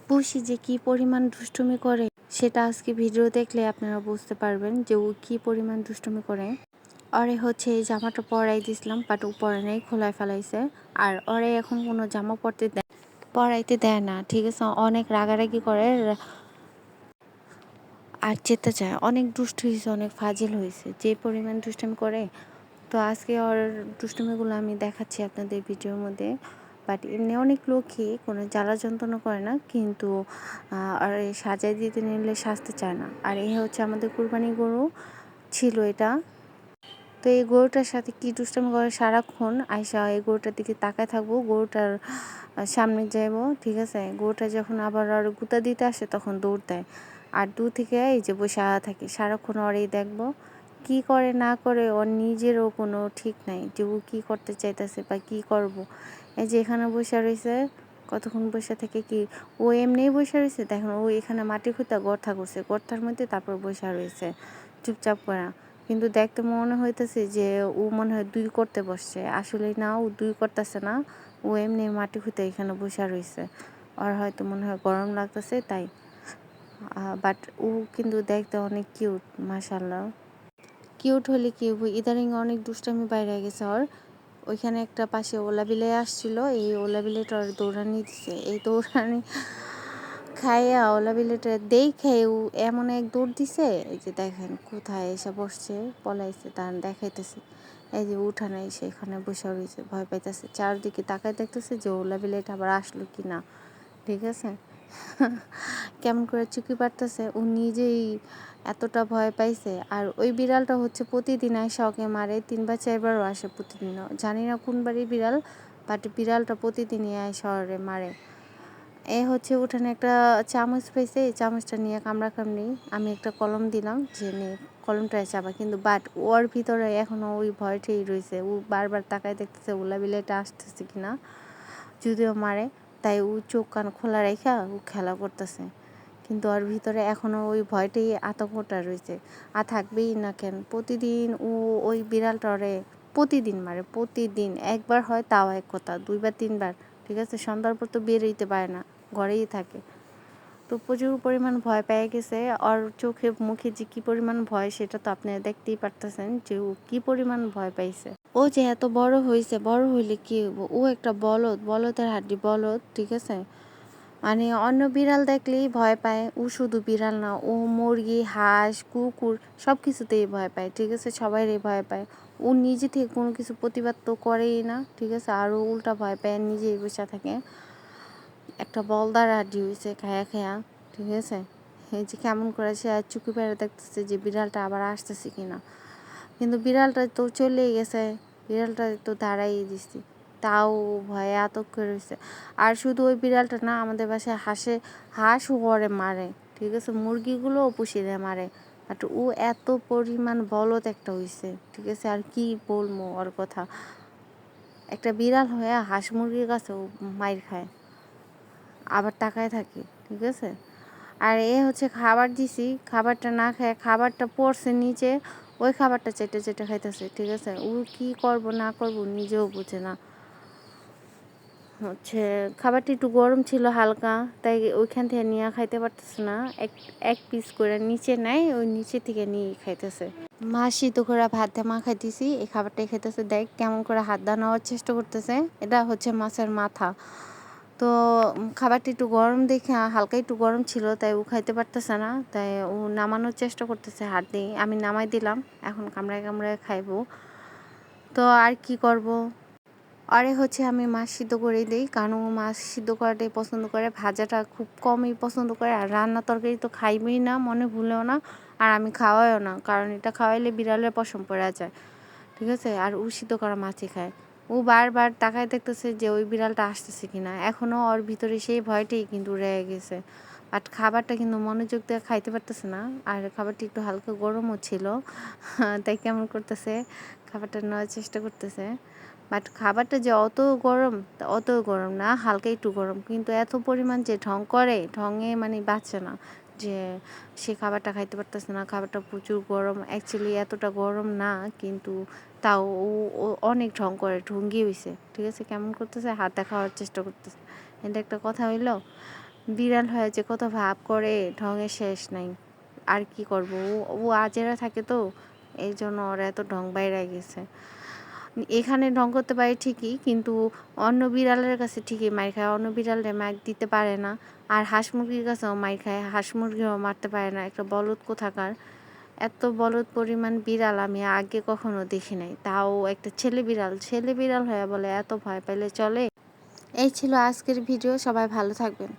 পুষি যে কি পরিমাণ দুষ্টুমি করে সেটা আজকে ভিডিও দেখলে আপনারা বুঝতে পারবেন যে ও কি পরিমাণ দুষ্টুমি করে। ওরে হচ্ছে এই জামাটা পরাই দিছিলাম, বাট ও পরে নাই, খোলায় ফেলাইছে। আর ওরে এখন কোনো জামা পরাইতে দেয় না, ঠিক আছে? অনেক রাগারাগি করে আর যেতে চায়। অনেক দুষ্ট হয়েছে, অনেক ফাজিল হয়েছে, যে পরিমাণ দুষ্টামি করে। তো আজকে ওর দুষ্টুমিগুলো আমি দেখাচ্ছি আপনাদের ভিডিওর মধ্যে। বাট এমনি অনেক লোকই কোনো জ্বালা যন্ত্রণা করে না, কিন্তু আর সাজাই দিতে নিলে সাজতে চায় না। আর এই হচ্ছে আমাদের কুরবানি গরু ছিল এটা। তো এই গরুটার সাথে কি দুষ্টামি করে সারাক্ষণ, আয়সা এই গরুটার দিকে তাকায় থাকবো, গরুটার সামনে যাইবো, ঠিক আছে? গরুটা যখন আবার আর গুঁতা দিতে আসে তখন দৌড় দেয়, আর দূর থেকে এই যে বসে থাকি সারাক্ষণ। ওরেই দেখবো কি করে না করে, ওর নিজেরও কোনো ঠিক নাই যে ও কী করতে চাইতেছে বা কী করব। এই যে এখানে বসে রয়েছে, কতক্ষণ বসে থেকে কি ও এমনিই বসে রয়েছে, দেখেন ও এখানে মাটি খুঁড়তে গর্থা করছে, গর্থার মধ্যে তারপর বসে রয়েছে চুপচাপ করা। কিন্তু দেখতে মনে হইতেছে যে ও মনে হয় দুই করতে বসছে, আসলে না, ও দুই করতেছে না, ও এমনি মাটি খুঁড়তে এখানে বসে রয়েছে। আর হয়তো মনে হয় গরম লাগতেছে তাই। বাট ও কিন্তু দেখতে অনেক কিউট, মাশাআল্লাহ। কিউট হলে কি হইব, ইদানিং অনেক দুষ্টামি বাইরে গেছে ওর। ওইখানে একটা পাশে ওলা বিলে আসছিল, এই ওলা বিলেটা ওর দৌড়ানি দিছে, এই দৌড়ানি খাইয়া ওলা বিলেটা দেখে ও এমন এক দৌড় দিছে। এই যে দেখেন কোথায় এসে বসছে, পলাইছে, তার দেখাইতেছে। এই যে উঠানে এসে এখানে বসে রয়েছে, ভয় পাইতেছে, চারদিকে তাকায় দেখতেছে যে ওলা বিলেটা আবার আসলো কি না, ঠিক আছে? কেমন করে চুকি পারতেছে, ও নিজেই এতটা ভয় পাইছে। আর ওই বিড়ালটা হচ্ছে প্রতিদিন এসে ওকে মারে, 3 বা 4 বারও আসে প্রতিদিনও, জানি না কোন বাড়ির বিড়াল, বাট বিড়ালটা প্রতিদিনই এসে ওরে মারে। এ হচ্ছে উঠানে একটা চামচ পাইছে, এই চামচটা নিয়ে কামড়াকামড়ি, আমি একটা কলম দিলাম যে নে কলমটা চাবা, কিন্তু বাট ওর ভিতরে এখনও ওই ভয়টাই রয়েছে। ও বারবার তাকায় দেখতেছে ওলা বিলেটা আসতেছে কিনা, যদিও মারে তাই ও চোখ কান খোলা রেখা ও খেলা করতেছে, কিন্তু ওর ভিতরে এখনও ওই ভয়টাই, আতঙ্কটা রয়েছে। আর থাকবেই না কেন, প্রতিদিন ও ওই বিড়ালটারে প্রতিদিন মারে, প্রতিদিন। একবার হয় তাও এক কথা, 2 বা 3 বার, ঠিক আছে? সন্ধ্যার পর তো বের হইতে পারে না, ঘরেই থাকে। তো প্রচুর পরিমাণ ভয় পেয়ে গেছে। ওর চোখে মুখে যে কী পরিমাণ ভয় সেটা তো আপনারা দেখতেই পারতেছেন যে ও কী পরিমাণ ভয় পাইছে। ও যে এত বড় হয়েছে, বড় হইলে কি হইব, ও একটা বলদ, বলদের হাড্ডি বলদ, ঠিক আছে? মানে অন্য বিড়াল দেখলেই ভয় পায়, ও শুধু বিড়াল না, ও মুরগি, হাঁস, কুকুর সব কিছুতেই ভয় পায়, ঠিক আছে? সবাইরই ভয় পায়। ও নিজে থেকে কোনো কিছু প্রতিবাদ তো করেই না, ঠিক আছে? আরও উল্টা ভয় পায়, নিজেই বসে থাকে। একটা বলদার হাড্ডি হয়েছে খায়া খায়া, ঠিক আছে? এই যে কেমন করে সে আর চুকি পেরে দেখতেছে যে বিড়ালটা আবার আসতেছে কিনা, কিন্তু বিড়ালটা তো চলেই গেছে, বিড়ালটা তো দাঁড়াই দিছি, তাও ভয়ে আতঙ্ক রয়েছে। আর শুধু ওই বিড়ালটা না, আমাদের বাসায় হাঁসও ওরে মারে, ঠিক আছে? মুরগিগুলোও পুষিয়ে মারে। বাট ও এত পরিমাণ বলদ একটা হয়েছে, ঠিক আছে? আর কি বলবো ওর কথা, একটা বিড়াল হয়ে হাঁস মুরগির কাছেও মাইর খায়, আবার তাকায় থাকে, ঠিক আছে? আর এ হচ্ছে খাবার দিছি, খাবারটা না খায়, খাবারটা পড়ছে নিচে, ওই খাবারটা চেটে চেটে খাইতেছে, ঠিক আছে? ও কী করবো না করবো নিজেও বুঝে না। হচ্ছে খাবারটা একটু গরম ছিল হালকা, তাই ওইখান থেকে নিয়ে খাইতে পারতেছে না, এক এক পিস করে নিচে নেয়, ওই নিচে থেকে নিয়ে খাইতেছে। মা সিদ্ধ করে ভাত দিয়ে মাখাই দিছি, এই খাবারটাই খাইতেছে। দেখ কেমন করে হাত দা নেওয়ার চেষ্টা করতেছে, এটা হচ্ছে মাছের মাথা। তো খাবারটা একটু গরম দেখে, হালকা একটু গরম ছিল, তাই ও খাইতে পারতেছে না, তাই ও নামানোর চেষ্টা করতেছে হাত দিয়ে। আমি নামাই দিলাম, এখন কামড়ায় কামড়ায় খাইবো। তো আর কি করব। আরে হচ্ছে আমি মাছ সিদ্ধ করেই দিই, কারণ ও মাছ সিদ্ধ করাটাই পছন্দ করে, ভাজাটা খুব কমই পছন্দ করে। আর রান্না তরকারি তো খাইবেই না, মনে ভুলেও না। আর আমি খাওয়াইও না, কারণ এটা খাওয়াইলে বিড়ালের পশম পড়ে যায়, ঠিক আছে? আর ও সিদ্ধ করা মাছই খায়। ও বারবার তাকায় দেখতেছে যে ওই বিড়ালটা আসতেছে কিনা, এখনও ওর ভিতরে সেই ভয়টাই কিন্তু রয়ে গেছে। বাট খাবারটা কিন্তু মনোযোগ দিয়ে খাইতে পারতেছে না, আর খাবারটা একটু হালকা গরমও ছিল, তাই কেমন করতেছে, খাবারটা নেওয়ার চেষ্টা করতেছে। বাট খাবারটা যে অত গরম না, হালকা একটু গরম, কিন্তু এত পরিমাণ যে ঢং করে, ঢঙে মানে বাঁচে না, যে সে খাবারটা খাইতে পারতেছে না, খাবারটা প্রচুর গরম। অ্যাকচুয়ালি এতটা গরম না, কিন্তু তাও ও অনেক ঢং করে, ঢঙ্গি হয়েছে, ঠিক আছে? কেমন করতেছে, হাতে খাওয়ার চেষ্টা করতেছে, এটা একটা কথা হইলো? বিড়াল হয়ে যে কত ভাব করে ঢঙের শেষ নাই। আর কি করব, ও আজেরা থাকে তো, এই জন্য ওর এত ঢং বাইরে গেছে। এখানে ঢং করতে পারে ঠিকই, কিন্তু অন্য বিড়ালের কাছে ঠিকই মাইর খায়, অন্য বিড়ালে মাইর দিতে পারে না। আর হাঁস মুরগির কাছেও মাইর খায়, হাঁস মুরগিও মারতে পারে না। একটা বলদ কোথাকার, এত বলদ পরিমাণ বিড়াল আমি আগে কখনো দেখি নাই। তাও একটা ছেলে বিড়াল, ছেলে বিড়াল হয়ে বলে এত ভয় পেলে চলে। এই ছিল আজকের ভিডিও, সবাই ভালো থাকবেন।